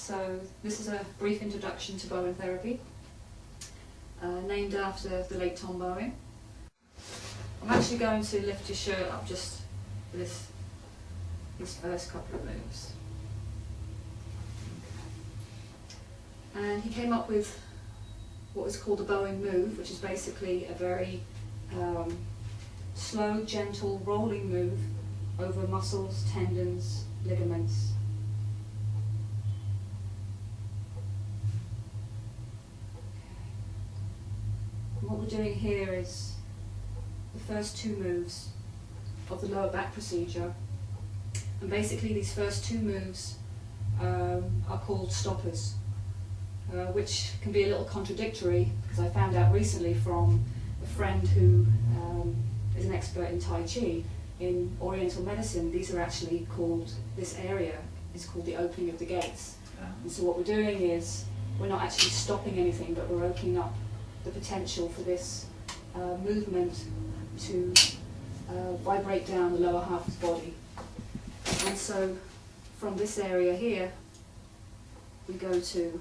So this is a brief introduction to Bowen therapy, named after the late Tom Bowen. I'm actually going to lift your shirt up just for these first couple of moves. And he came up with what was called the Bowen move, which is basically a very slow, gentle, rolling move over muscles, tendons, ligaments. And what we're doing here is the first two moves of the lower back procedure. And basically these first two moves are called stoppers, which can be a little contradictory, because I found out recently from a friend who is an expert in Tai Chi. In Oriental medicine, these are actually called, this area is called the opening of the gates. And so what we're doing is, we're not actually stopping anything, but we're opening up the potential for this movement to vibrate down the lower half of the body. And so from this area here, we go to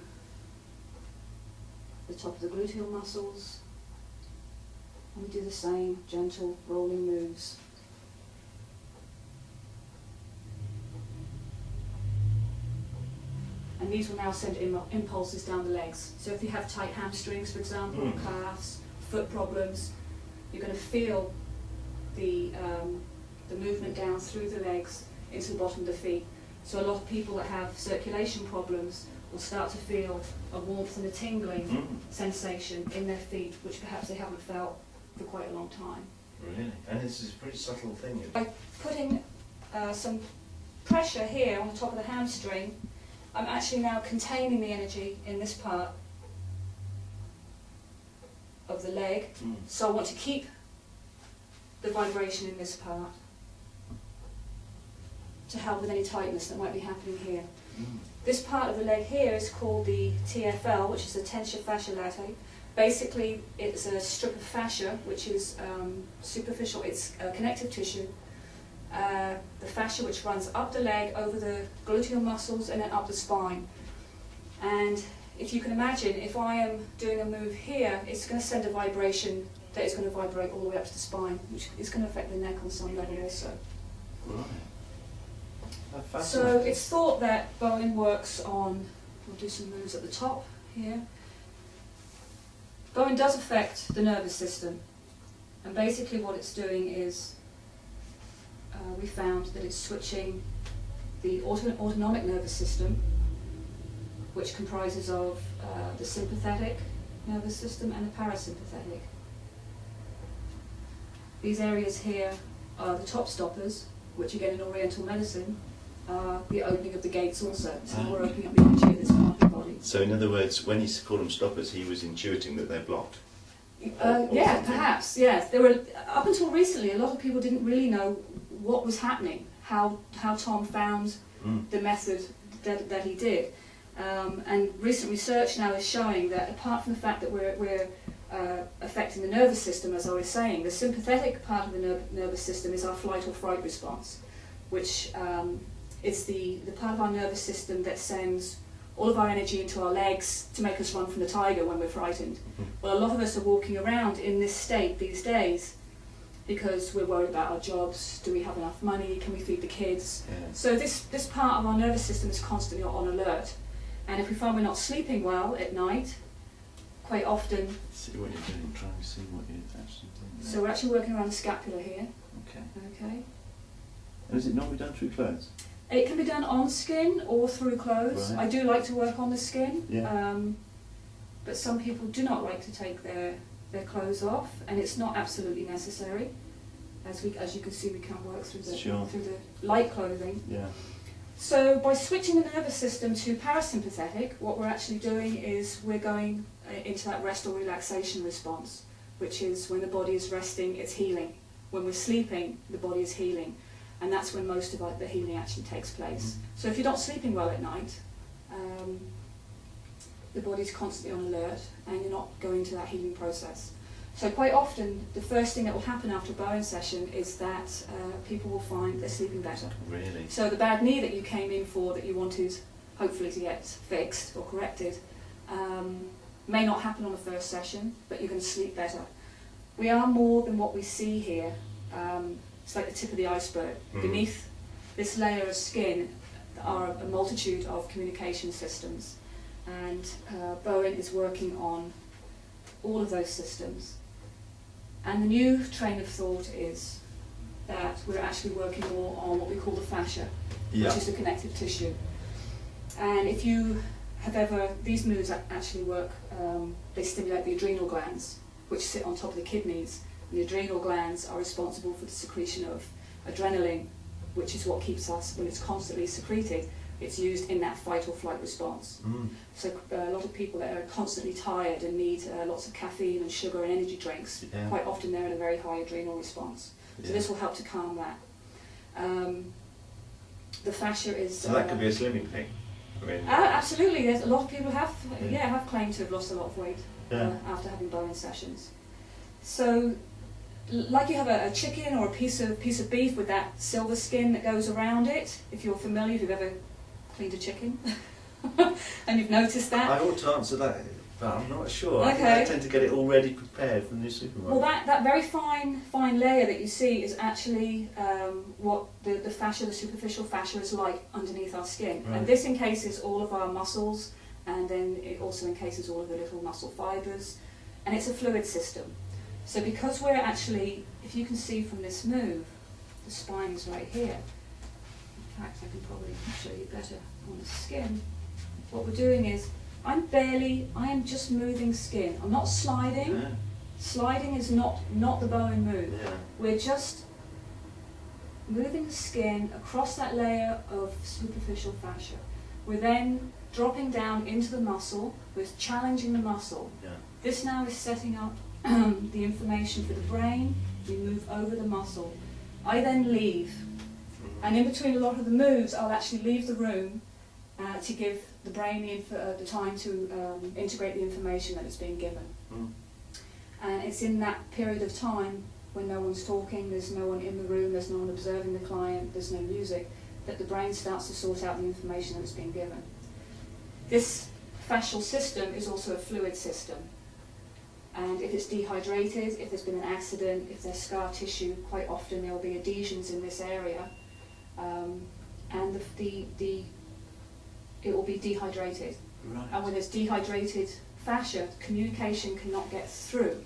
the top of the gluteal muscles, and we do the same gentle rolling moves. And these will now send impulses down the legs. So if you have tight hamstrings, for example, calves, foot problems, you're going to feel the movement down through the legs into the bottom of the feet. So a lot of people that have circulation problems will start to feel a warmth and a tingling sensation in their feet, which perhaps they haven't felt for quite a long time. Really? And this is a pretty subtle thing. By putting some pressure here on the top of the hamstring, I'm actually now containing the energy in this part of the leg. So I want to keep the vibration in this part to help with any tightness that might be happening here. This part of the leg here is called the TFL, which is the tensor fasciae latae. Basically, it's a strip of fascia, which is superficial, it's connective tissue. The fascia which runs up the leg, over the gluteal muscles, and then up the spine. And if you can imagine, if I am doing a move here, it's going to send a vibration that is going to vibrate all the way up to the spine, which is going to affect the neck on some level also. Right. So it's thought that Bowen works on, we'll do some moves at the top here. Bowen does affect the nervous system, and basically what it's doing is we found that it's switching the autonomic nervous system, which comprises of the sympathetic nervous system and the parasympathetic. These areas here are the top stoppers, which again in Oriental medicine are the opening of the gates also. So we're opening up the energy of this part of the body. So in other words, when he called them stoppers, he was intuiting that they're blocked? Yeah, perhaps, yes. There were, up until recently, a lot of people didn't really know what was happening, how Tom found the method that he did. And recent research now is showing that apart from the fact that we're affecting the nervous system, as I was saying, the sympathetic part of the nervous system is our flight or fright response, which is the part of our nervous system that sends all of our energy into our legs to make us run from the tiger when we're frightened. Well, a lot of us are walking around in this state these days because we're worried about our jobs. Do we have enough money? Can we feed the kids? Yeah. So this part of our nervous system is constantly on alert. And if we find we're not sleeping well at night, quite often... See what you're doing, try and see what you're actually doing. So we're actually working around the scapula here. Okay. Okay. And is it normally done through clothes? It can be done on skin or through clothes. Right. I do like to work on the skin, yeah. But some people do not like to take their clothes off, and it's not absolutely necessary. As you can see, we can work through the light clothing. Yeah. So by switching the nervous system to parasympathetic, what we're actually doing is we're going into that rest or relaxation response, which is when the body is resting, it's healing. When we're sleeping, the body is healing. And that's when most of the healing actually takes place. So if you're not sleeping well at night, the body's constantly on alert and you're not going to that healing process. So quite often, the first thing that will happen after a Bowen session is that people will find they're sleeping better. Really? So the bad knee that you came in for, that you wanted hopefully to get fixed or corrected. May not happen on the first session, but you're going to sleep better. We are more than what we see here. It's like the tip of the iceberg. Beneath this layer of skin are a multitude of communication systems, and Bowen is working on all of those systems. And the new train of thought is that we're actually working more on what we call the fascia, which is the connective tissue. And if you have ever, these moves actually work, they stimulate the adrenal glands, which sit on top of the kidneys. And the adrenal glands are responsible for the secretion of adrenaline, which is what keeps us, when it's constantly secreted, it's used in that fight or flight response. So a lot of people that are constantly tired and need lots of caffeine and sugar and energy drinks, quite often they're in a very high adrenal response. So this will help to calm that. The fascia is... So that could be a slimming thing? I mean, absolutely, there's a lot of people have claimed to have lost a lot of weight after having Bowen sessions. So, like you have a chicken or a piece of beef with that silver skin that goes around it. If you're familiar, if you've ever cleaned a chicken, and you've noticed that. I ought to answer that, but I'm not sure. Okay. I tend to get it already prepared from the supermarket. Well, that very fine layer that you see is actually what the fascia, the superficial fascia, is like underneath our skin. Right. And this encases all of our muscles, and then it also encases all of the little muscle fibres, and it's a fluid system. So because we're actually, if you can see from this move, the spine is right here. In fact, I can probably show you better on the skin. What we're doing is, I am just moving skin. I'm not sliding. Yeah. Sliding is not the Bowen move. Yeah. We're just moving the skin across that layer of superficial fascia. We're then dropping down into the muscle. We're challenging the muscle. Yeah. This now is setting up the information for the brain. We move over the muscle. I then leave. And in between a lot of the moves, I'll actually leave the room to give the brain the time to integrate the information that is being given. And it's in that period of time when no one's talking, there's no one in the room, there's no one observing the client, there's no music, that the brain starts to sort out the information that is being given. This fascial system is also a fluid system. And if it's dehydrated, if there's been an accident, if there's scar tissue, quite often there will be adhesions in this area. And it will be dehydrated. Right. And when there's dehydrated fascia, communication cannot get through.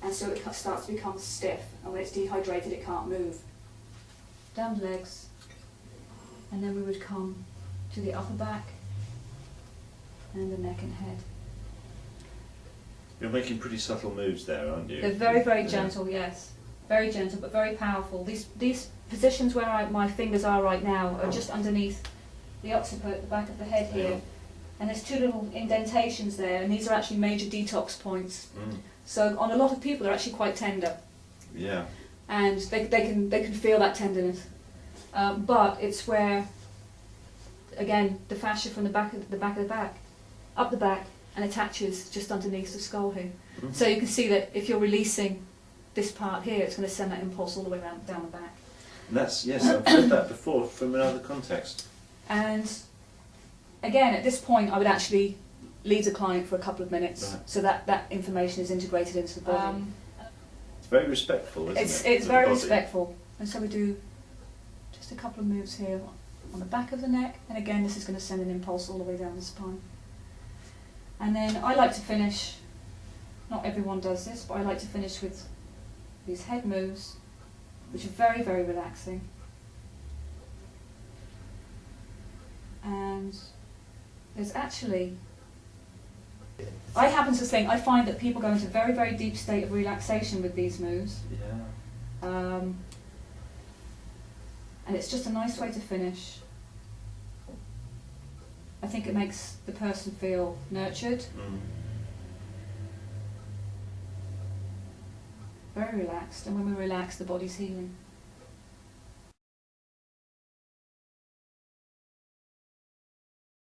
And so it starts to become stiff. And when it's dehydrated, it can't move. Down the legs. And then we would come to the upper back and the neck and head. You're making pretty subtle moves there, aren't you? They're very, very gentle, yes. Very gentle, but very powerful. These positions where my fingers are right now are just underneath the occiput, the back of the head here. And there's two little indentations there, and these are actually major detox points. So on a lot of people, they're actually quite tender. Yeah. And they can feel that tenderness. But it's where, again, the fascia from the back of the back, up the back, and attaches just underneath the skull here. So you can see that if you're releasing this part here, it's going to send that impulse all the way down the back. And that's, yes, I've heard that before from another context. And again, at this point, I would actually leave the client for a couple of minutes, so that information is integrated into the body. It's very respectful, isn't it? It's very respectful. And so we do just a couple of moves here on the back of the neck, and again, this is going to send an impulse all the way down the spine. And then I like to finish, not everyone does this, but I like to finish with these head moves, which are very, very relaxing. And there's actually, I happen to think, I find that people go into a very, very deep state of relaxation with these moves. Yeah. And it's just a nice way to finish. I think it makes the person feel nurtured. Very relaxed, and when we relax, the body's healing.